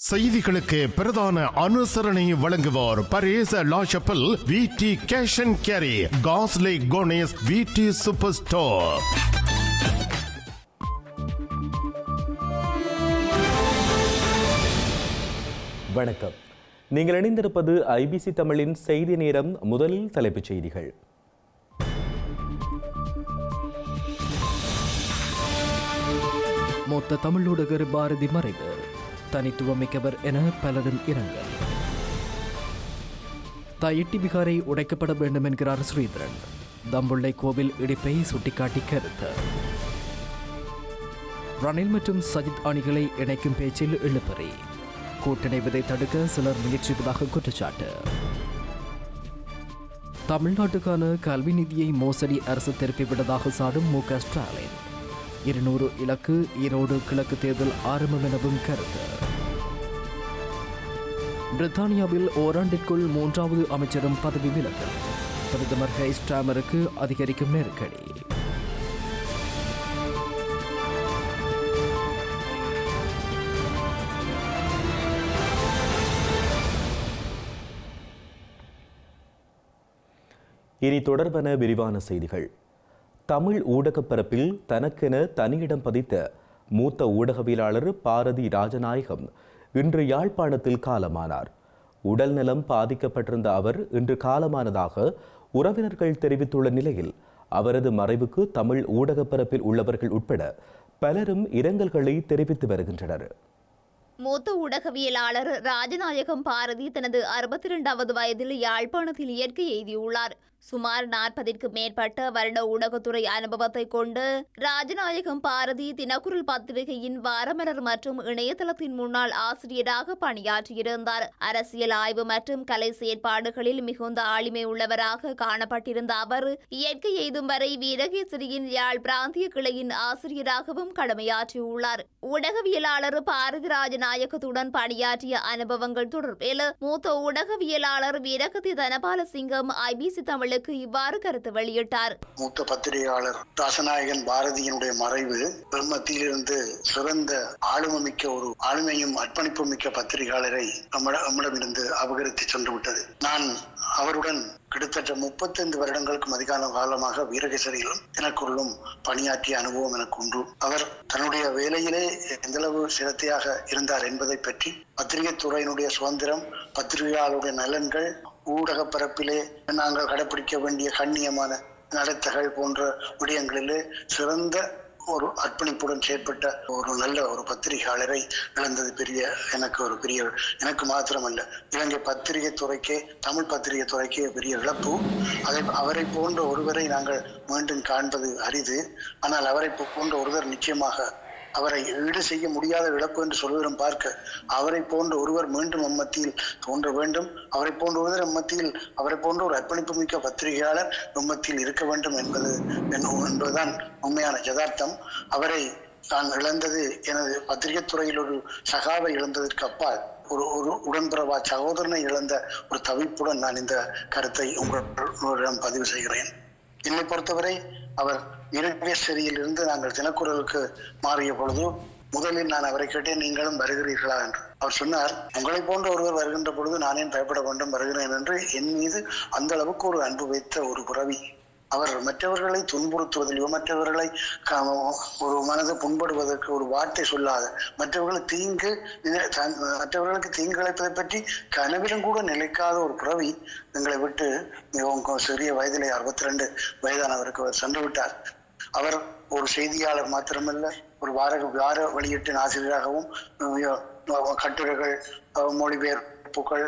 செய்திகளுக்கு பிரதான அனுசரணை வழங்குவோர் பரேச லாஷப்பல் விடி கேஷ் அண்ட் கேரி காஸ்லே கோனேஸ் விடி சூப்பர் ஸ்டோர். வணக்கம். நீங்கள் இணைந்திருப்பது ஐபிசி தமிழின் செய்தி நேரம். முதலில் தலைப்புச் செய்திகள். மூத்த தமிழ் ஊடகர் பாரதி மறைவு, தனித்துவமிக்கவர் என பலரும் இரங்கல். தயிட்டி விகாரை உடைக்கப்பட வேண்டும் என்கிறார் ஸ்ரீதரன். தம்புள்ளை கோவில் இடிப்பை சுட்டிக்காட்டி கருத்து. ரணில் மற்றும் சஜித் அணிகளை இணைக்கும் பேச்சில் இழுபறி, கூட்டிணைவதை தடுக்க சிலர் முயற்சிப்பதாக குற்றச்சாட்டு. தமிழ்நாட்டுக்கான கல்வி நிதியை மோசடி அரசு திருப்பிவிட்டதாக சாடும் மு க ஸ்டாலின். 200 இலக்கு ஈரோடு கிழக்கு தேர்தல் ஆரம்பம் எனவும் கருத்து. பிரித்தானியாவில் ஓராண்டிற்குள் 3வது அமைச்சரும் பதவி விலகல். பிரதமர் கெய்ர் ஸ்டார்மருக்கு அதிகரிக்கும் நெருக்கடி. இனி தொடர்பான விரிவான செய்திகள். தமிழ் ஊடகப் பரப்பில் தனக்கென தனியிடம் பதித்த மூத்த ஊடகவியலாளர் பாரதி ராஜநாயகம் இன்று யாழ்ப்பாணத்தில் காலமானார். உடல் நலம் பாதிக்கப்பட்டிருந்த அவர் இன்று காலமானதாக உறவினர்கள் தெரிவித்துள்ள நிலையில் அவரது மறைவுக்கு தமிழ் ஊடகப் பரப்பில் உள்ளவர்கள் உட்பட பலரும் இரங்கல்களை தெரிவித்து வருகின்றனர். மூத்த ஊடகவியலாளர் ராஜநாயகம் பாரதி தனது 62வது வயதில் யாழ்ப்பாணத்தில் இயற்கை எய்தியுள்ளார். சுமார் 40ற்கு மேற்பட்ட வருட ஊடகத்துறை அனுபவத்தை கொண்டு ராஜநாயகம் பாரதி தினக்குரல் பத்திரிகையின் வாரமலர் மற்றும் இணையதளத்தின் முன்னாள் ஆசிரியராக பணியாற்றியிருந்தார். அரசியல் ஆய்வு மற்றும் கலை செயற்பாடுகளில் மிகுந்த ஆளுமை உள்ளவராக காணப்பட்டிருந்த அவர் இயற்கை எய்தும் வரை வீரகேசரியின் யாழ் பிராந்திய கிளையின் ஆசிரியராகவும் கடமையாற்றியுள்ளார். ஊடகவியலாளர் பாரதி ராஜநாயகத்துடன் பணியாற்றிய அனுபவங்கள் தொடர்பில் மூத்த ஊடகவியலாளர் வீரகதி தனபால சிங்கம் ஐபிசி தமிழ் இவ்வாறு கருத்து வெளியிட்டார். மூத்த பத்திரிகையாளர் ராசநாயகன் பாரதியினுடைய மறைவு பிரம்மத்திலிருந்து சிறந்த ஆளுமையும் அர்ப்பணிப்பு மிக்க பத்திரிகையாளரை நம்மிடமிருந்து அபகரித்து சென்று விட்டது. நான் அவருடன் கிட்டத்தட்ட 35 வருடங்களுக்கும் அதிகான காலமாக வீரகேசரியிலும் தினக்குரலும் பணியாற்றிய அனுபவம் எனக்கு உண்டு. அவர் தன்னுடைய வேலையிலே எந்தளவு சிரத்தையாக இருந்தார் என்பதை பற்றி பத்திரிகை துறையினுடைய சுதந்திரம், பத்திரிகையாளருடைய நலன்கள், ஊடக பரப்பிலே நாங்கள் கடைபிடிக்க வேண்டிய கண்ணியமான நடத்தைகள் போன்ற விடயங்களிலே சிறந்த ஒரு அர்ப்பணிப்புடன் செயற்பட்ட ஒரு நல்ல ஒரு பத்திரிகையாளரை இழந்தது எனக்கு மாத்திரமல்ல, இலங்கை பத்திரிகை துறைக்கே, தமிழ் பத்திரிகை துறைக்கே பெரிய இழப்பு. அவரை போன்ற ஒருவரை நாங்கள் மீண்டும் காண்பது அரிது. ஆனால் அவரை போன்ற ஒருவர் நிச்சயமாக அவரை ஈடு செய்ய முடியாத இழப்பு என்று சொல்வதும் பார்க்க அவரை போன்ற ஒருவர் மீண்டும் மத்தியில் தோன்ற வேண்டும். அவரை போன்ற ஒருவர் மத்தியில் அவரை போன்ற ஒரு அர்ப்பணிப்பு மிக்க பத்திரிகையாளர் மத்தியில் இருக்க வேண்டும் என்பதுதான் உண்மையான யதார்த்தம். அவரை நான் இழந்தது எனது பத்திரிகை துறையில் ஒரு சகாவை இழந்ததற்கு அப்பால் ஒரு உடன்பிறவா சகோதரனை இழந்த ஒரு தவிப்புடன் நான் இந்த கருத்தை உங்களிடம் பதிவு செய்கிறேன். என்னை பொறுத்தவரை அவர் வீரகேசரியில் இருந்து நாங்கள் தினக்குரலுக்கு மாறிய பொழுது முதலில் நான் அவரை கேட்டேன், நீங்களும் வருகிறீர்களா என்று. அவர் சொன்னார், உங்களை போன்ற ஒருவர் வருகின்ற பொழுது நான் ஏன் பயப்பட வேண்டும், வருகிறேன் என்று. என் மீது அந்த அளவுக்கு ஒரு அன்பு வைத்த ஒரு புறவி. அவர் மற்றவர்களை துன்புறுத்துவதிலோ, மற்றவர்களை ஒரு மனது புண்படுவதற்கு ஒரு வார்த்தை சொல்லாத, மற்றவர்களுக்கு தீங்கு இழைப்பதை பற்றி கனவிலும் கூட நிலைக்காத ஒரு புறவி எங்களை விட்டு மிகவும் சிறிய வயதிலே 62 வயதானவருக்கு அவர் சென்று விட்டார். அவர் ஒரு செய்தியாளர் மாத்திரமல்ல, ஒரு வார வெளியீட்டின் ஆசிரியராகவும் கட்டுரைகள், மொழிபெயர்ப்புகள்,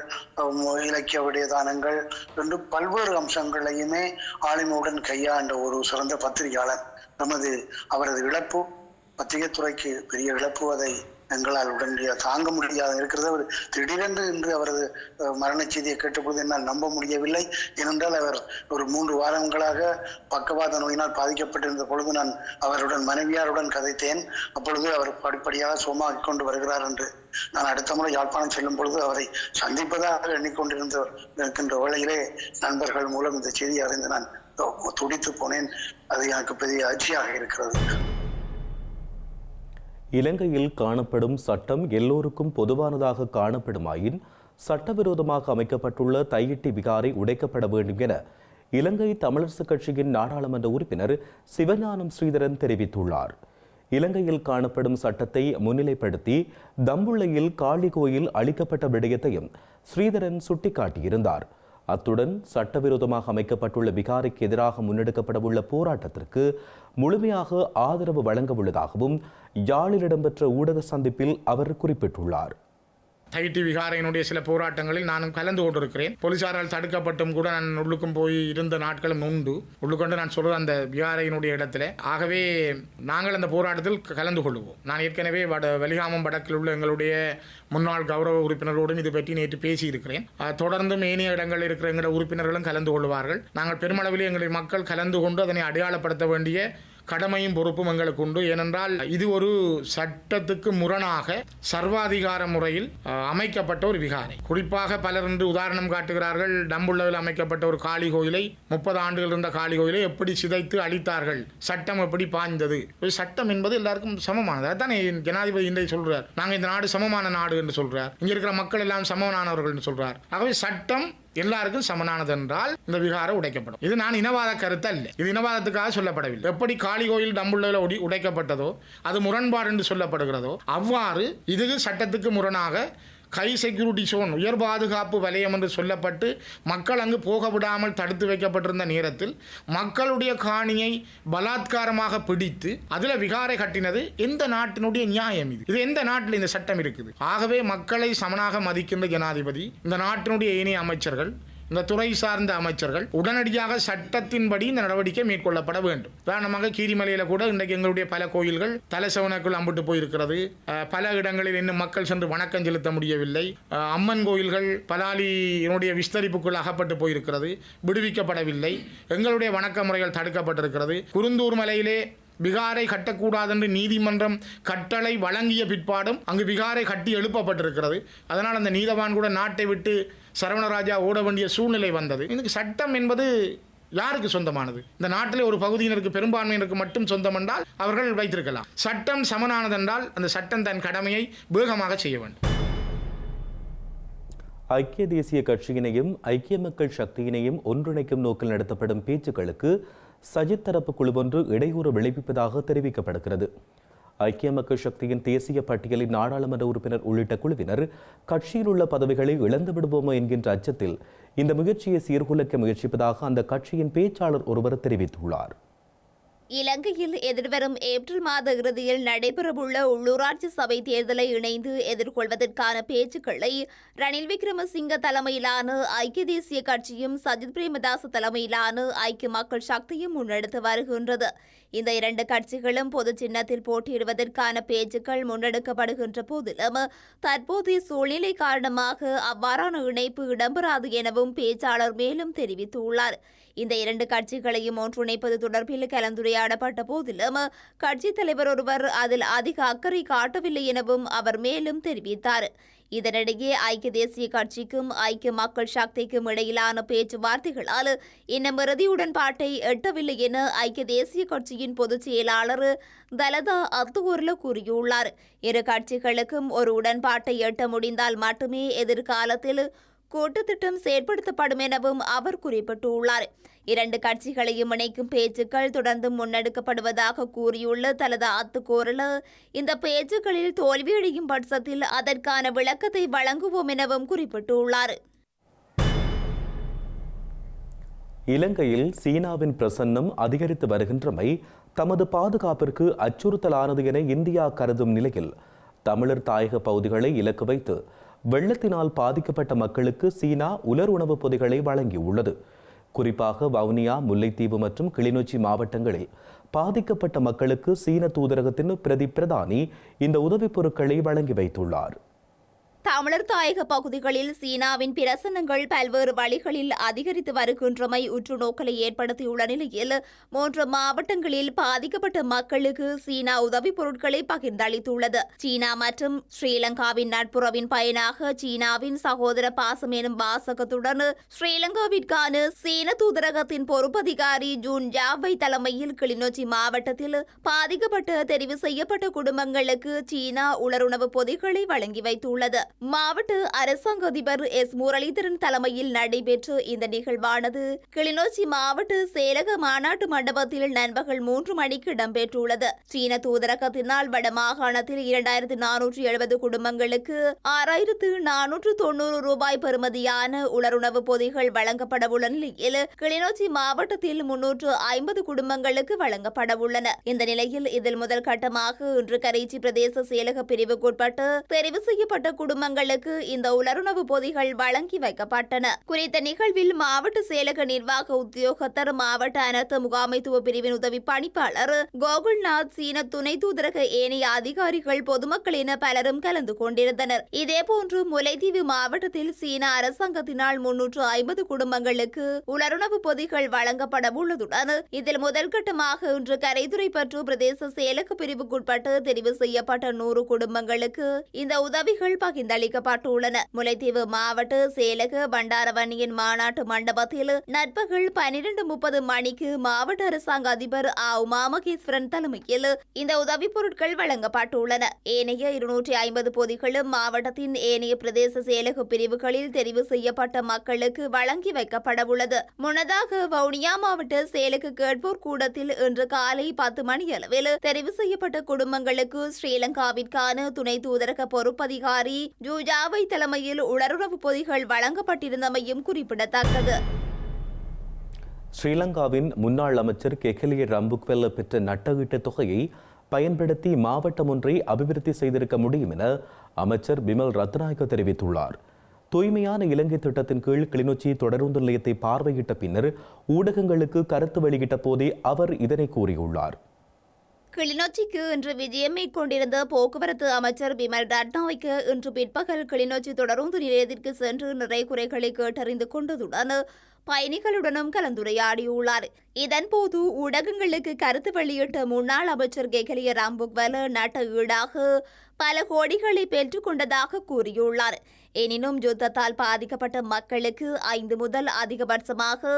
இலக்கிய விடயதானங்கள் என்று பல்வேறு அம்சங்களையுமே ஆளுமையுடன் கையாண்ட ஒரு சிறந்த பத்திரிகையாளர். அவரது இழப்பு பத்திரிகை துறைக்கு பெரிய இழப்பு. அதை எங்களால் உடனடியாக தாங்க முடியாது இருக்கிறது. அவர் திடீரென்று இன்று அவரது மரண செய்தியை கேட்டபோது என்னால் நம்ப முடியவில்லை. ஏனென்றால் அவர் ஒரு 3 வாரங்களாக பக்கவாத நோயினால் பாதிக்கப்பட்டிருந்த பொழுது நான் அவருடன் மனைவியாருடன் கதைத்தேன். அப்பொழுது அவர் படிப்படியாக சுகமாகிக் கொண்டு வருகிறார் என்று நான் அடுத்த முறை யாழ்ப்பாணம் செல்லும் பொழுது அவரை சந்திப்பதாக எண்ணிக்கொண்டிருக்கின்ற வேளையிலே நண்பர்கள் மூலம் இந்த செய்தியை அறிந்து நான் துடித்து போனேன். அது எனக்கு பெரிய அதிர்ச்சியாக இருக்கிறது. இலங்கையில் காணப்படும் சட்டம் எல்லோருக்கும் பொதுவானதாக காணப்படுமாயின் சட்டவிரோதமாக அமைக்கப்பட்டுள்ள தையிட்டி விகாரை உடைக்கப்பட வேண்டும் என இலங்கை தமிழரசுக் கட்சியின் நாடாளுமன்ற உறுப்பினர் சிவஞானம் ஸ்ரீதரன் தெரிவித்துள்ளார். இலங்கையில் காணப்படும் சட்டத்தை முன்னிலைப்படுத்தி தம்புள்ளையில் காளி கோயில் அளிக்கப்பட்ட விடயத்தையும் ஸ்ரீதரன் சுட்டிக்காட்டியிருந்தார். அத்துடன் சட்டவிரோதமாக அமைக்கப்பட்டுள்ள விகாரைக்கு எதிராக முன்னெடுக்கப்படவுள்ள போராட்டத்திற்கு முழுமையாக ஆதரவு வழங்கவுள்ளதாகவும் யாழில் இடம்பெற்ற ஊடக சந்திப்பில் அவர் குறிப்பிட்டுள்ளார். தையிட்டி விகாரையினுடைய சில போராட்டங்களில் நானும் கலந்து கொண்டிருக்கிறேன். போலீசாரால் தடுக்கப்பட்டும் கூட நான் உள்ளுக்கும் போய் இருந்த நாட்களும் உண்டு. உள்ளுக்கொண்டு நான் சொல்றது அந்த விகாரையினுடைய இடத்துல. ஆகவே நாங்கள் அந்த போராட்டத்தில் கலந்து கொள்வோம். நான் ஏற்கனவே வெளிகாமம் வடக்கில் உள்ள எங்களுடைய முன்னாள் கௌரவ உறுப்பினரோடும் இது பற்றி நேற்று பேசியிருக்கிறேன். தொடர்ந்தும் ஏனைய இடங்களில் இருக்கிற எங்களுடைய உறுப்பினர்களும் கலந்து கொள்வார்கள். நாங்கள் பெருமளவில் எங்களுடைய மக்கள் கலந்து கொண்டு அதனை அடையாளப்படுத்த வேண்டிய கடமையும் பொறுப்பும் எங்களுக்கு உண்டு. ஏனென்றால் இது ஒரு சட்டத்துக்கு முரணாக சர்வாதிகார முறையில் அமைக்கப்பட்ட ஒரு விகாரை. குறிப்பாக பலர் என்று உதாரணம் காட்டுகிறார்கள். டம்புள்ளவில் அமைக்கப்பட்ட ஒரு காளி கோயிலை 30 ஆண்டுகள் இருந்த காளி கோயிலை எப்படி சிதைத்து அழித்தார்கள், சட்டம் எப்படி பாய்ந்தது. ஒரு சட்டம் என்பது எல்லாருக்கும் சமமானது. அதான் ஜனாதிபதி இன்றைக்கு சொல்றார், நாங்கள் இந்த நாடு சமமான நாடு என்று சொல்றார். இங்க இருக்கிற மக்கள் எல்லாம் சமமானவர்கள் என்று சொல்றார். ஆகவே சட்டம் எல்லாருக்கும் சமனானது என்றால் இந்த விகாரம் உடைக்கப்படும். இது நான் இனவாத கருத்து அல்ல, இது இனவாதத்துக்காக சொல்லப்படவில்லை. எப்படி காளி கோயில் டம்புள்ளையில் உடைக்கப்பட்டதோ அது முரண்பாடு என்று சொல்லப்படுகிறதோ அவ்வாறு இது சட்டத்துக்கு முரணாக ஹை செக்யூரிட்டி சோன், உயர் பாதுகாப்பு வலயம் என்று சொல்லப்பட்டு மக்கள் அங்கு போக விடாமல் தடுத்து வைக்கப்பட்டிருந்த நேரத்தில் மக்களுடைய காணியை பலாத்காரமாக பிடித்து அதில் விகாரை கட்டினது எந்த நாட்டினுடைய நியாயம்? இது எந்த நாட்டில் இந்த சட்டம் இருக்குது? ஆகவே மக்களை சமனாக மதிக்கின்ற ஜனாதிபதி, இந்த நாட்டினுடைய ஏனைய அமைச்சர்கள், இந்த துறை சார்ந்த அமைச்சர்கள் உடனடியாக சட்டத்தின்படி இந்த நடவடிக்கை மேற்கொள்ளப்பட வேண்டும். உதாரணமாக கீரிமலையில் கூட இன்றைக்கு எங்களுடைய பல கோயில்கள் தலைசவனுக்குள் அம்பிட்டு போயிருக்கிறது. பல இடங்களில் இன்னும் மக்கள் சென்று வணக்கம் செலுத்த முடியவில்லை. அம்மன் கோயில்கள் பலாலியினுடைய விஸ்தரிப்புக்குள் அகப்பட்டு போயிருக்கிறது, விடுவிக்கப்படவில்லை. எங்களுடைய வணக்க முறைகள் தடுக்கப்பட்டிருக்கிறது. குருந்தூர் மலையிலே விகாரை கட்டக்கூடாது என்று நீதிமன்றம் கட்டளை வழங்கிய பிற்பாடும் அங்கு விகாரை கட்டி எழுப்பப்பட்டிருக்கிறது. அதனால் அந்த நீதவான் கூட நாட்டை விட்டு சரவணராஜா ஓட வேண்டிய சூழ்நிலை வந்தது. இதுக்கு சட்டம் என்பது யாருக்கு சொந்தமானது? இந்த நாட்டிலே ஒரு பகுதியினருக்கு, பெரும்பான்மையினருக்கு மட்டும் சொந்தம் என்றால் அவர்கள் வைத்திருக்கலாம். சட்டம் சமனானதென்றால் அந்த சட்டம் தன் கடமையை வேகமாக செய்ய வேண்டும். ஐக்கிய தேசிய கட்சியினையும் ஐக்கிய மக்கள் சக்தியினையும் ஒன்றிணைக்கும் நோக்கில் நடத்தப்படும் பேச்சுக்களுக்கு சஜித் தரப்பு குழு ஒன்று இடையூறு விளைவிப்பதாக தெரிவிக்கப்படுகிறது. ஐக்கிய மக்கள் சக்தியின் தேசிய பட்டியலின் நாடாளுமன்ற உறுப்பினர் உள்ளிட்ட குழுவினர் கட்சியில் உள்ள பதவிகளை இழந்து விடுவோமோ என்கின்ற அச்சத்தில் இந்த முயற்சியை சீர்குலைக்க முயற்சிப்பதாக அந்த கட்சியின் பேச்சாளர் ஒருவர் தெரிவித்துள்ளார். இலங்கையில் எதிர்வரும் ஏப்ரல் மாத இறுதியில் நடைபெறவுள்ள உள்ளூராட்சி சபை தேர்தலை இணைந்து எதிர்கொள்வதற்கான பேச்சுக்களை ரணில் விக்ரமசிங்க தலைமையிலான ஐக்கிய தேசிய கட்சியும் சஜித் பிரேமதாச தலைமையிலான ஐக்கிய மக்கள் சக்தியும் முன்னெடுத்து வருகின்றது. இந்த இரண்டு கட்சிகளும் பொது சின்னத்தில் போட்டியிடுவதற்கான பேச்சுக்கள் முன்னெடுக்கப்படுகின்ற போதிலும் தற்போதைய சூழ்நிலை காரணமாக அவ்வாறான இணைப்பு இடம்பெறாது எனவும் பேச்சாளர் மேலும் தெரிவித்துள்ளார். இந்த இரண்டு கட்சிகளையும் ஒன்றிணைப்பது தொடர்பில் கலந்துரையாடப்பட்ட போதிலும் கட்சித் தலைவர் ஒருவர் அதில் அதிக அக்கறை காட்டவில்லை எனவும் அவர் மேலும் தெரிவித்தார். இதனிடையே ஐக்கிய தேசிய கட்சிக்கும் ஐக்கிய மக்கள் சக்திக்கும் இடையிலான பேச்சுவார்த்தைகளால் இன்னும் இறுதி உடன்பாட்டை எட்டவில்லை என ஐக்கிய தேசிய கட்சியின் பொதுச் செயலாளர் தலதா அத்துகூர்ல கூறியுள்ளார். இரு கட்சிகளுக்கும் ஒரு உடன்பாட்டை எட்ட முடிந்தால் மட்டுமே எதிர்காலத்தில் கூட்டுத்திட்டம் செயற்படுத்தப்படும் எனவும் அவர் குறிப்பிட்டுள்ளார். இரண்டு கட்சிகளையும் இணைக்கும் பேச்சுக்கள் தொடர்ந்து முன்னெடுக்கப்படுவதாக கூறியுள்ள தலதா அத்துக்கோரல இந்த பேச்சுக்களில் தோல்வியடையும் பட்சத்தில் அதற்கான விளக்கத்தை வழங்குவோம் எனவும் குறிப்பிட்டுள்ளார். இலங்கையில் சீனாவின் பிரசன்னம் அதிகரித்து வருகின்றமை தமது பாதுகாப்பிற்கு அச்சுறுத்தலானது என இந்தியா கருதும் நிலையில் தமிழர் தாயக பகுதிகளை இலக்கு வைத்து வெள்ளத்தினால் பாதிக்கப்பட்ட மக்களுக்கு சீனா உலர் உணவுப் பொதிகளை வழங்கியுள்ளது. குறிப்பாக வவுனியா, முல்லைத்தீவு மற்றும் கிளிநொச்சி மாவட்டங்களில் பாதிக்கப்பட்ட மக்களுக்கு சீன தூதரகத்தின் பிரதானி இந்த உதவிப் பொருட்களை வழங்கி வைத்துள்ளார். தமிழர் தாயக பகுதிகளில் சீனாவின் பிரசனங்கள் பல்வேறு வழிகளில் அதிகரித்து வருகின்றமை உற்றுநோக்கலை ஏற்படுத்தியுள்ள நிலையில் 3 மாவட்டங்களில் பாதிக்கப்பட்ட மக்களுக்கு சீனா உதவிப் பொருட்களை பகிர்ந்தளித்துள்ளது. சீனா மற்றும் ஸ்ரீலங்காவின் நட்புறவின் பயனாக சீனாவின் சகோதர பாசம் எனும் வாசகத்துடன் ஸ்ரீலங்காவிற்கான சீன தூதரகத்தின் பொறுப்பதிகாரி ஜூன் ஜாவை தலைமையில் கிளிநொச்சி மாவட்டத்தில் பாதிக்கப்பட்ட தெரிவு செய்யப்பட்ட குடும்பங்களுக்கு சீனா உலருணவு பொதிகளை வழங்கி வைத்துள்ளது. மாவட்ட அரசாங்க அதிபர் எஸ் முரளிதரன் தலைமையில் நடைபெற்ற இந்த நிகழ்வானது கிளிநொச்சி மாவட்ட செயலக மாநாட்டு மண்டபத்தில் நண்பகல் 3 மணிக்கு இடம்பெற்றுள்ளது. சீன தூதரகத்தினால் வடமாகாணத்தில் 2470 குடும்பங்களுக்கு 6490 ரூபாய் பெறுமதியான உலருணவு பொதிகள் வழங்கப்படவுள்ள நிலையில் கிளிநொச்சி மாவட்டத்தில் 350 குடும்பங்களுக்கு வழங்கப்படவுள்ளன. இந்த நிலையில் இதில் முதல் கட்டமாக இன்று கரைச்சி பிரதேச செயலக பிரிவுக்குட்பட்டு தெரிவு செய்யப்பட்ட குடும்பங்களுக்கு இந்த உலருணவு பொதிகள் வழங்கி வைக்கப்பட்டன. குறித்த நிகழ்வில் மாவட்ட செயலக நிர்வாக உத்தியோகத்தர், மாவட்ட அனர்த்த முகாமைத்துவ பிரிவின் உதவி பணிப்பாளர் கோகுல்நாத், சீன துணை தூதரக ஏனைய அதிகாரிகள், பொதுமக்கள் என பலரும் கலந்து கொண்டிருந்தனர். இதேபோன்று முல்லைத்தீவு மாவட்டத்தில் சீன அரசாங்கத்தினால் 350 குடும்பங்களுக்கு உலருணவு பொதிகள் வழங்கப்பட உள்ளதுடன் இதில் முதல் கட்டமாக இன்று கரைதுறைப்பற்று பிரதேச செயலக பிரிவுக்குட்பட்டு தெரிவு செய்யப்பட்ட 100 குடும்பங்களுக்கு இந்த உதவிகள் பகிர்ந்தளிக்கப்பட்டுள்ளன. முல்லைத்தீவு மாவட்ட செயலக பண்டாரவன்னியின் மாநாட்டு மண்டபத்தில் நண்பகல் 12:30 மணிக்கு மாவட்ட அரசாங்க அதிபர் உமாமகேஸ்வரன் தலைமையில் இந்த உதவிப் பொருட்கள் வழங்கப்பட்டுள்ளன. ஏனைய 250 பொதிகளும் மாவட்டத்தின் ஏனைய பிரதேச செயலக பிரிவுகளில் தெரிவு செய்யப்பட்ட மக்களுக்கு வழங்கி வைக்கப்பட உள்ளது. முன்னதாக வவுனியா மாவட்ட செயலக கேட்போர் கூடத்தில் இன்று காலை 10 மணியளவில் தெரிவு செய்யப்பட்ட குடும்பங்களுக்கு ஸ்ரீலங்காவிற்கான துணை தூதரக பொறுப்பதிகாரி ஜூஜாவை தலைமையில் உலருணவு பொதிகள் வழங்கப்பட்டிருந்தமையும் குறிப்பிடத்தக்கது. ஸ்ரீலங்காவின் முன்னாள் அமைச்சர் கெஹலிய ரம்புக்வெல்ல பெற்ற நட்டஈட்டு தொகையை பயன்படுத்தி மாவட்டம் ஒன்றை அபிவிருத்தி செய்திருக்க முடியும் என அமைச்சர் பிமல் ரத்நாயக்க தெரிவித்துள்ளார். தூய்மையான இலங்கை திட்டத்தின் கீழ் கிளிநொச்சி தொடருந்து நிலையத்தை பார்வையிட்ட பின்னர் ஊடகங்களுக்கு கருத்து வெளியிட்ட போதே அவர் இதனை கூறியுள்ளார். கிளிநொச்சிக்கு இன்று விஜயம் மேற்கொண்டிருந்த போக்குவரத்து அமைச்சர் பிமல் ரட்நாயக்க இன்று பிற்பகல் கிளிநொச்சி தொடருந்து நிலையத்திற்கு சென்று நிறை குறைகளை கேட்டறிந்து கொண்டதுடன் பயணிகளுடனும் கலந்துரையாடியுள்ளார். இதன்போது ஊடகங்களுக்கு கருத்து வெளியிட்ட முன்னாள் அமைச்சர் கெஹலிய ரம்புக்வெல்ல நட்ட ஈடாக பல கோடிகளை பெற்றுக் கொண்டதாக கூறியுள்ளார். எனினும் யுத்தத்தால் பாதிக்கப்பட்ட மக்களுக்கு 5 முதல் அதிகபட்சமாக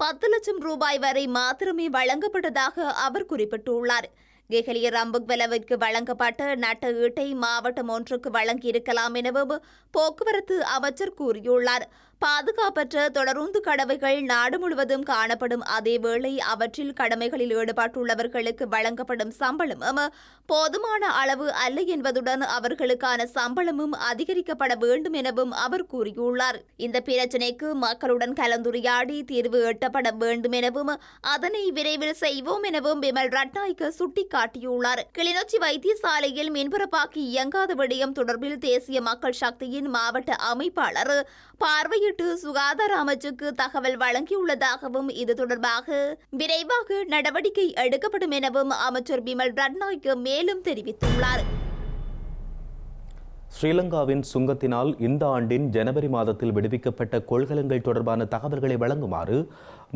10 லட்சம் ரூபாய் வரை மாத்திரமே வழங்கப்பட்டதாக அவர் குறிப்பிட்டுள்ளார். கெஹலிய ரம்புக்வெல்லவிற்கு வழங்கப்பட்ட நட்ட ஈட்டை மாவட்டம் ஒன்றுக்கு வழங்கியிருக்கலாம் எனவும் போக்குவரத்து அமைச்சர் கூறியுள்ளார். பாதுகாப்பற்ற தொடருந்து கடவைகள் நாடு முழுவதும் காணப்படும். அதேவேளை அவற்றில் கடமைகளில் ஈடுபட்டுள்ளவர்களுக்கு வழங்கப்படும் சம்பளமும் போதுமான அளவு அல்ல என்பதுடன் அவர்களுக்கான சம்பளமும் அதிகரிக்கப்பட வேண்டும் எனவும் அவர் கூறியுள்ளார். இந்த பிரச்சினைக்கு மக்களுடன் கலந்துரையாடி தீர்வு எட்டப்பட வேண்டும் எனவும் அதனை விரைவில் செய்வோம் எனவும் பிமல் ரட்நாயக்க சுட்டிக்காட்டியுள்ளார். கிளிநொச்சி வைத்தியசாலையில் மின்பரப்பாக்கி இயங்காத விடயம் தொடர்பில் தேசிய மக்கள் சக்தியின் மாவட்ட அமைப்பாளர் பார்வையிட்டு சுகாதார அமைச்சுக்கு தகவல் வழங்கியுள்ளதாகவும் இது தொடர்பாக விரைவாக நடவடிக்கை எடுக்கப்படும் எனவும் அமைச்சர் பிமல் ரட்நாயக்க மேலும் தெரிவித்துள்ளார். ஸ்ரீலங்காவின் சுங்கத்தினால் இந்த ஆண்டின் ஜனவரி மாதத்தில் விடுவிக்கப்பட்ட கொள்கலன்கள் தொடர்பான தகவல்களை வழங்குமாறு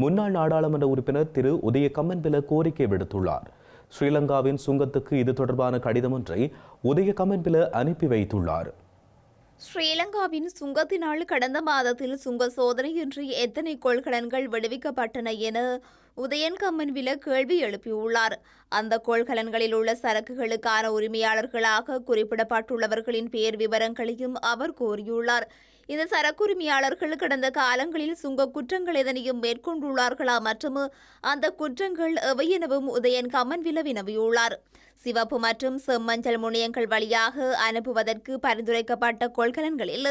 முன்னாள் நாடாளுமன்ற உறுப்பினர் திரு உதய கம்மன்பில கோரிக்கை விடுத்துள்ளார். ஸ்ரீலங்காவின் சுங்கத்துக்கு இது தொடர்பான கடிதம் ஒன்றை உதய கம்மன்பில அனுப்பி வைத்துள்ளார். ஸ்ரீலங்காவின் சுங்கத்தினால் கடந்த மாதத்தில் சுங்க சோதனையின்றி எத்தனை கொள்கலன்கள் விடுவிக்கப்பட்டன என உதயன் கம்மன்பில கேள்வி எழுப்பியுள்ளார். அந்த கொள்கலன்களில் உள்ள சரக்குகளுக்கான உரிமையாளர்களாக குறிப்பிடப்பட்டுள்ளவர்களின் பெயர் விவரங்களையும் அவர் கோரியுள்ளார். இந்த சரக்குரிமையாளர்கள் கடந்த காலங்களில் சுங்க குற்றங்கள் எதனையும் மேற்கொண்டுள்ளார்களா மற்றும் அந்த குற்றங்கள் எவை எனவும் உதயன் கம்மன்பில வினவியுள்ளார். சிவப்பு மற்றும் செம்மஞ்சள் முனையங்கள் வழியாக அனுப்புவதற்கு பரிந்துரைக்கப்பட்ட கொள்கலன்களில்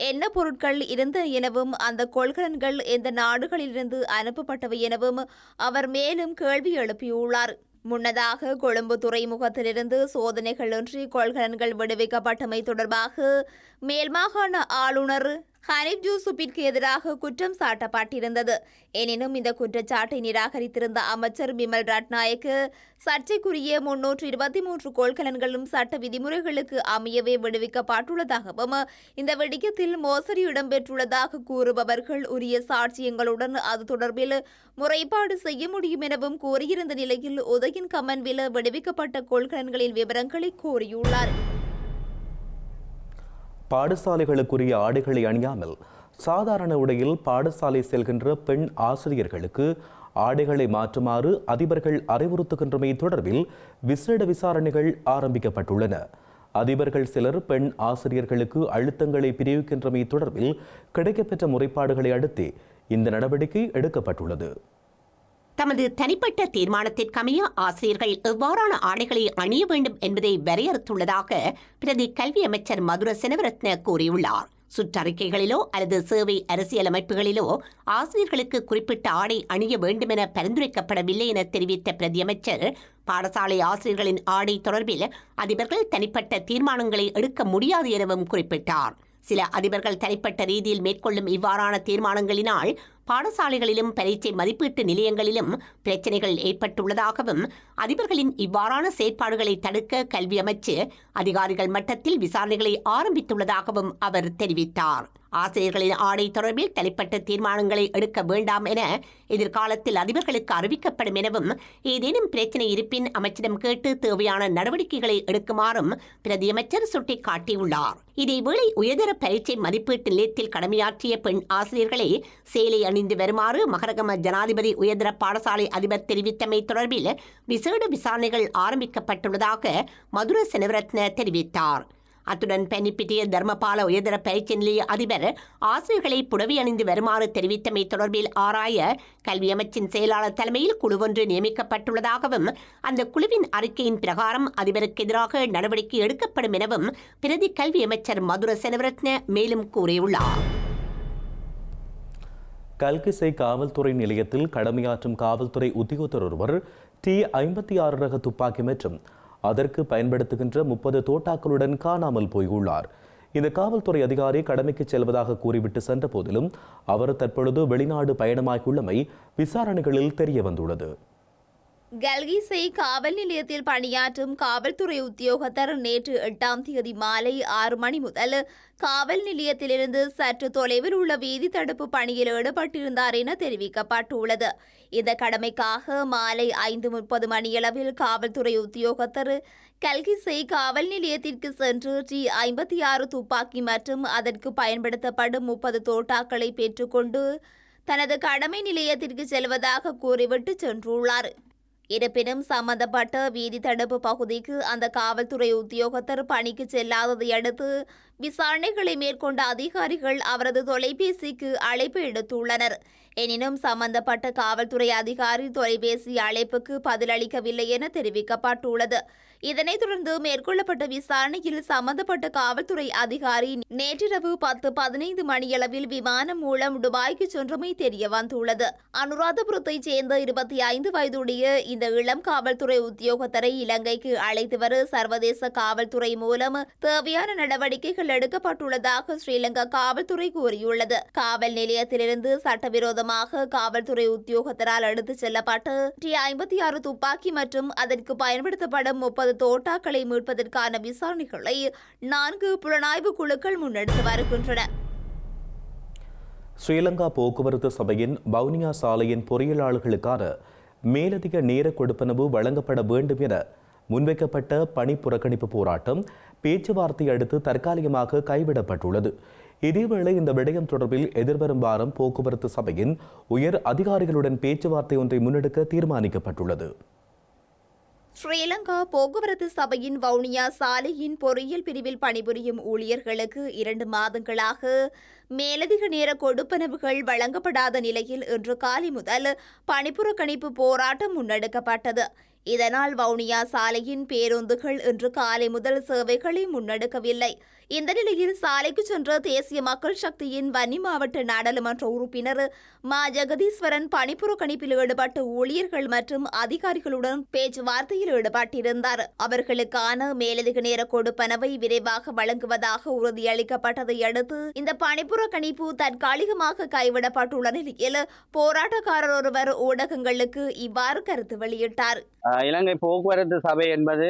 என்ன பொருட்கள் இருந்த எனவும் அந்த கொள்கலன்கள் எந்த நாடுகளிலிருந்து அனுப்பப்பட்டவை எனவும் அவர் மேலும் கேள்வி எழுப்பியுள்ளார். முன்னதாக கொழும்பு துறைமுகத்திலிருந்து சோதனைகளின்றி கொள்கலன்கள் விடுவிக்கப்பட்டமை தொடர்பாக மேல்மாகாண ஆளுநர் ஹனீப் யூசுப்பிற்கு எதிராக குற்றம் சாட்டப்பட்டிருந்தது. எனினும் இந்த குற்றச்சாட்டை நிராகரித்திருந்த அமைச்சர் பிமல் ரட்நாயக்கு சர்ச்சைக்குரிய 323 கொள்கலன்களும் சட்ட விதிமுறைகளுக்கு அமையவே விடுவிக்கப்பட்டுள்ளதாகவும் இந்த வெடிக்கத்தில் மோசடி இடம்பெற்றுள்ளதாக கூறுபவர்கள் உரிய சாட்சியங்களுடன் அது தொடர்பில் முறைப்பாடு செய்ய முடியும் எனவும் கூறியிருந்த நிலையில் உதயன் கமன்வில விடுவிக்கப்பட்ட கொள்கலன்களின் விவரங்களை கோரியுள்ளார். பாடசாலைகளுக்குரிய ஆடைகளை அணியாமல் சாதாரண உடையில் பாடசாலை செல்கின்ற பெண் ஆசிரியர்களுக்கு ஆடைகளை மாற்றுமாறு அதிபர்கள் அறிவுறுத்துகின்றமை தொடர்பில் விசேட விசாரணைகள் ஆரம்பிக்கப்பட்டுள்ளன. அதிபர்கள் சிலர் பெண் ஆசிரியர்களுக்கு அழுத்தங்களை பிரிவிக்கின்றமை தொடர்பில் கிடைக்கப்பெற்ற முறைப்பாடுகளை அடுத்து இந்த நடவடிக்கை எடுக்கப்பட்டுள்ளது. தமது தனிப்பட்ட தீர்மானத்திற்கமைய ஆசிரியர்கள் எவ்வாறான ஆடைகளை அணிய வேண்டும் என்பதை வரையறுத்துள்ளதாக பிரதி கல்வி அமைச்சர் மதுர செனவரத்ன கூறியுள்ளார். சுற்றறிக்கைகளிலோ அல்லது சேவை அரசியல் அமைப்புகளிலோ ஆசிரியர்களுக்கு குறிப்பிட்ட ஆடை அணிய வேண்டும் என பரிந்துரைக்கப்படவில்லை என தெரிவித்த பிரதியமைச்சர், பாடசாலை ஆசிரியர்களின் ஆடை தொடர்பில் அதிபர்கள் தனிப்பட்ட தீர்மானங்களை எடுக்க முடியாது எனவும் குறிப்பிட்டார். சில அதிபர்கள் தனிப்பட்ட ரீதியில் மேற்கொள்ளும் இவ்வாறான தீர்மானங்களினால் பாடசாலைகளிலும் பரீட்சை மதிப்பீட்டு நிலையங்களிலும் பிரச்சினைகள் ஏற்பட்டுள்ளதாகவும் அதிபர்களின் இவ்வாறான செயற்பாடுகளை தடுக்க கல்வி அமைச்சு அதிகாரிகள் மட்டத்தில் விசாரணைகளை ஆரம்பித்துள்ளதாகவும் அவர் தெரிவித்தார். ஆசிரியர்களின் ஆடை தொடர்பில் தனிப்பட்ட தீர்மானங்களை எடுக்க வேண்டாம் என எதிர்காலத்தில் அதிபர்களுக்கு அறிவிக்கப்படும் எனவும் ஏதேனும் பிரச்சினை இருப்பின் அமைச்சிடம் கேட்டு தேவையான நடவடிக்கைகளை எடுக்குமாறும் பிரதியமைச்சர் சுட்டிக்காட்டியுள்ளார். இதேவேளை உயர்தர பரீட்சை மதிப்பீட்டு நிலையத்தில் கடமையாற்றிய பெண் ஆசிரியர்களை சேலை அணிந்து வருமாறு மகரகம ஜனாதிபதி உயர்தர பாடசாலை அதிபர் தெரிவித்தமை தொடர்பில் விசேட விசாரணைகள் ஆரம்பிக்கப்பட்டுள்ளதாக மதுர செனவரத்ன தெரிவித்தார். அத்துடன் பெனிப்பிட்டிய தர்மபால உயர்தர பரீட்சை நிலைய அதிபர் ஆசிரியர்களை புடவை அணிந்து வருமாறு தெரிவித்தமை தொடர்பில் ஆராய கல்வி அமைச்சின் செயலாளர் தலைமையில் குழு ஒன்று நியமிக்கப்பட்டுள்ளதாகவும் அந்த குழுவின் அறிக்கையின் பிரகாரம் அதிபருக்கு எதிராக நடவடிக்கை எடுக்கப்படும் எனவும் பிரதி கல்வி அமைச்சர் மதுர செனவரத்ன மேலும் கூறியுள்ளார். கல்கிசை காவல்துறை நிலையத்தில் கடமையாற்றும் காவல்துறை உத்தியோகத்தர் ஒருவர் T56 ரக துப்பாக்கி மற்றும் அதற்கு பயன்படுத்துகின்ற 30 தோட்டாக்களுடன் காணாமல் போயுள்ளார். இந்த காவல்துறை அதிகாரி கடமைக்கு செல்வதாக கூறிவிட்டு சென்ற போதிலும் அவர் தற்பொழுது வெளிநாடு பயணமாகியுள்ளமை விசாரணைகளில் தெரிய வந்துள்ளது. கல்கிசை காவல் நிலையத்தில் பணியாற்றும் காவல்துறை உத்தியோகத்தர் நேற்று 8ஆம் தேதி மாலை 6 மணி முதல் காவல் நிலையத்திலிருந்து சற்று தொலைவில் உள்ள வீதி தடுப்பு பணியில் ஈடுபட்டிருந்தார் என தெரிவிக்கப்பட்டுள்ளது. இந்த கடமைக்காக மாலை 5:30 மணியளவில் காவல்துறை உத்தியோகத்தர் கல்கிசை காவல் நிலையத்திற்கு சென்று T56 துப்பாக்கி மற்றும் அதற்கு பயன்படுத்தப்படும் 30 தோட்டாக்களை பெற்றுக்கொண்டு தனது கடமை நிலையத்திற்கு செல்வதாக கூறிவிட்டு சென்றுள்ளார். இருப்பினும் சம்பந்தப்பட்ட வீதி தடுப்பு பகுதிக்கு அந்த காவல்துறை உத்தியோகத்தர் பணிக்கு செல்லாததை அடுத்து விசாரணைகளை மேற்கொண்ட அதிகாரிகள் அவரது தொலைபேசிக்கு அழைப்பு எடுத்துள்ளனர். எனினும் சம்பந்தப்பட்ட காவல்துறை அதிகாரி தொலைபேசி அழைப்புக்கு பதிலளிக்கவில்லை என தெரிவிக்கப்பட்டுள்ளது. இதனைத் தொடர்ந்து மேற்கொள்ளப்பட்ட விசாரணையில் சம்பந்தப்பட்ட காவல்துறை அதிகாரி நேற்றிரவு 10:15 மணியளவில் விமானம் மூலம் துபாய்க்கு சென்றமை தெரிய வந்துள்ளது. அனுராதபுரத்தைச் சேர்ந்த 25 வயதுடைய இந்த இளம் காவல்துறை உத்தியோகத்தரை இலங்கைக்கு அழைத்து வர சர்வதேச காவல்துறை மூலம் தேவையான நடவடிக்கைகள் எடுக்கப்பட்டுள்ளதாக ஸ்ரீலங்கா காவல்துறை கூறியுள்ளது. காவல் நிலையத்திலிருந்து சட்டவிரோதமாக காவல்துறை உத்தியோகத்தரால் எடுத்துச் செல்லப்பட்டு T56 துப்பாக்கி மற்றும் அதற்கு பயன்படுத்தப்படும் 30 தோட்டாக்களை மீட்பதற்கான விசாரணைகளை 4 புலனாய்வு குழுக்கள் முன்னெடுத்து வருகின்றன. ஸ்ரீலங்கா போக்குவரத்து சபையின் வவுனியா சாலையின் பொறியியலாளர்களுக்கான மேலதிக நேர கொடுப்பனவு வழங்கப்பட வேண்டும் என முன்வைக்கப்பட்ட பணி புறக்கணிப்பு போராட்டம் பேச்சுவார்த்தை அடுத்து தற்காலிகமாக கைவிடப்பட்டுள்ளது. இதேவேளை இந்த விடயம் தொடர்பில் எதிர்வரும் வாரம் போக்குவரத்து சபையின் உயர் அதிகாரிகளுடன் பேச்சுவார்த்தை ஒன்றை முன்னெடுக்க தீர்மானிக்கப்பட்டுள்ளது. ஸ்ரீலங்கா போக்குவரத்து சபையின் வவுனியா சாலையின் பொறியியல் பிரிவில் பணிபுரியும் ஊழியர்களுக்கு 2 மாதங்களாக மேலதிக நேர கொடுப்பனவுகள் வழங்கப்படாத நிலையில் இன்று காலை முதல் பணிப்புறக்கணிப்பு போராட்டம் முன்னெடுக்கப்பட்டது. இதனால் வவுனியா சாலையின் பேருந்துகள் இன்று காலை முதல் சேவைகளை முன்னெடுக்கவில்லை. இந்த நிலையில் சாலைக்கு சென்ற தேசிய மக்கள் சக்தியின் வன்னி மாவட்ட நாடாளுமன்ற உறுப்பினர் மா ஜெகதீஸ்வரன் பணிப்புறக்கணிப்பில் ஈடுபட்ட ஊழியர்கள் மற்றும் அதிகாரிகளுடன் பேச்சுவார்த்தையில் ஈடுபட்டிருந்தார். அவர்களுக்கான மேலதிக நேர கொடுப்பனவை விரைவாக வழங்குவதாக உறுதியளிக்கப்பட்டதை அடுத்து இந்த பணிப்புறக்கணிப்பு தற்காலிகமாக கைவிடப்பட்டுள்ள நிலையில் போராட்டக்காரர் ஒருவர் ஊடகங்களுக்கு இவ்வாறு கருத்து வெளியிட்டார். இலங்கை போக்குவரத்து சபை என்பது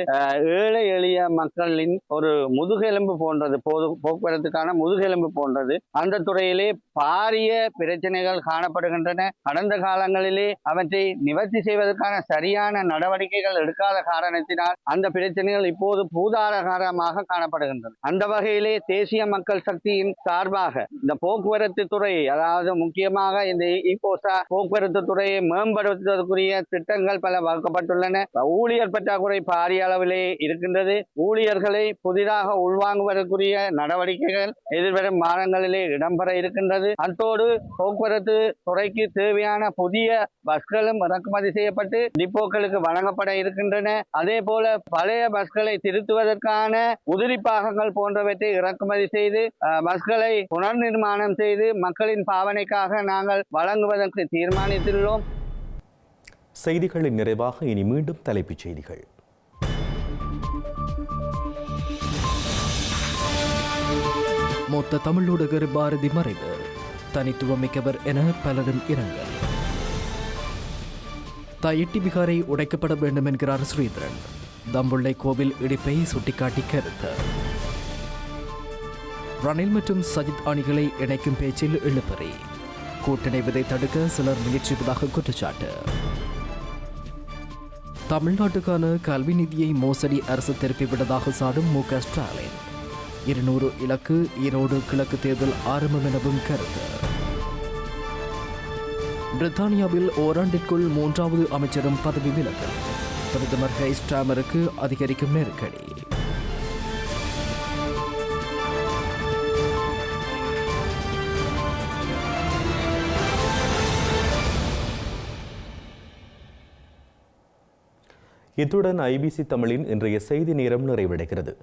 ஏழை எளிய மக்களின் ஒரு முதுகெலும்பு போன்றது, போக்குவரத்துக்கான முதுகெலும்பு போன்றது. அந்த துறையிலே பாரிய பிரச்சனைகள் காணப்படுகின்றன. கடந்த காலங்களிலே அவற்றை நிவர்த்தி செய்வதற்கான சரியான நடவடிக்கைகள் எடுக்காத காரணத்தினால் அந்த பிரச்சனைகள் இப்போது பூதாரகாரமாக காணப்படுகின்றன. அந்த வகையிலே தேசிய மக்கள் சக்தியின் சார்பாக இந்த போக்குவரத்து துறை, அதாவது முக்கியமாக இந்த இபோசா போக்குவரத்து துறையை மேம்படுத்துவதற்குரிய திட்டங்கள் பல வகுக்கப்பட்டுள்ளன. ஊழியர் பற்றாக்குறை பாரிய அளவிலே இருக்கின்றது. ஊழியர்களை புதிதாக உள்வாங்குவதற்குரிய நடவடிக்கைகள் எதிர்வரும் மாதங்களிலே இடம்பெற இருக்கின்றது. அத்தோடு போக்குவரத்து துறைக்கு தேவையான புதிய பஸ்களும் இறக்குமதி செய்யப்பட்டு டிப்போக்களுக்கு வழங்கப்பட இருக்கின்றன. அதே போல பழைய பஸ்களை திருத்துவதற்கான உதிரி பாகங்கள் போன்றவற்றை இறக்குமதி செய்து பஸ்களை புனர் நிர்மாணம் செய்து மக்களின் பாவனைக்காக நாங்கள் வழங்குவதற்கு தீர்மானித்துள்ளோம். செய்திகளின் நிறைவாக இனி மீண்டும் தலைப்புச் செய்திகள். மொத்த தமிழ் ஊடகர் பாரதி மறைவு, தனித்துவமிக்கவர் என பலரும் இரங்கல். தயிட்டி விகாரை உடைக்கப்பட வேண்டும் என்கிறார் ஸ்ரீதரன். தம்புள்ளை கோவில் இடிப்பை சுட்டிக்காட்டி கருத்து. ரணில் மற்றும் சஜித் அணிகளை இணைக்கும் பேச்சில் இழுபறி, கூட்டிணைவதை தடுக்க சிலர் முயற்சிப்பதாக குற்றச்சாட்டு. தமிழ்நாட்டுக்கான கல்வி நிதியை மோசடி அரசு திருப்பிவிட்டதாக சாடும் மு.க. ஸ்டாலின். 200 இலக்கு ஈரோடு கிழக்கு தேர்தல் ஆரம்பம் எனவும் கருத்து. பிரித்தானியாவில் ஓராண்டிற்குள் 3வது அமைச்சரும் பதவி விலகல். பிரதமர் கெய்ர் ஸ்டார்மருக்கு அதிகரிக்கும் நெருக்கடி. இத்துடன் ஐபிசி தமிழின் இன்றைய செய்தி நேரம் நிறைவடைகிறது.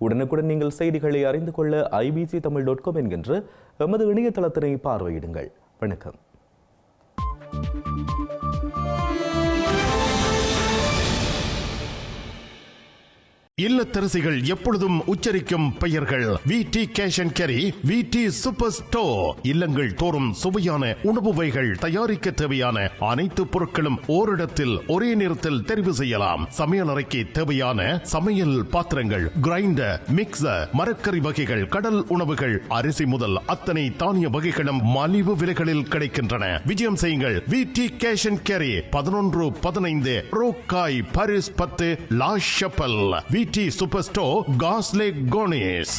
உடனுக்குடன் நீங்கள் செய்திகளை அறிந்து கொள்ள ibctamil.com என்கின்ற எமது இணையதளத்தினை பார்வையிடுங்கள். வணக்கம். இல்லத்தரசிகள் எப்பொழுதும் உச்சரிக்கும் பெயர்கள் விடி கேஷ் அண்ட் கேரி, விடி சூப்பர் ஸ்டோர். இல்லங்கள் தோறும் சுவையான உணவு வகைகள் தயாரிக்க தேவையான அனைத்து பொருட்களும் ஓரிடத்தில் ஒரே நேரத்தில் தெரிவு செய்யலாம். சமையல் அறைக்கு தேவையான சமையல் பாத்திரங்கள், கிரைண்டர், மிக்சர், மரக்கறி வகைகள், கடல் உணவுகள், அரிசி முதல் அத்தனை தானிய வகைகளும் மலிவு விலைகளில் கிடைக்கின்றன. விஜயம் செய்யுங்கள். விடி கேஷ் அண்ட் கேரி, 1115 ரோக்காய், Paris 10, La Chapelle. VT super store, காஸ்லே cornice.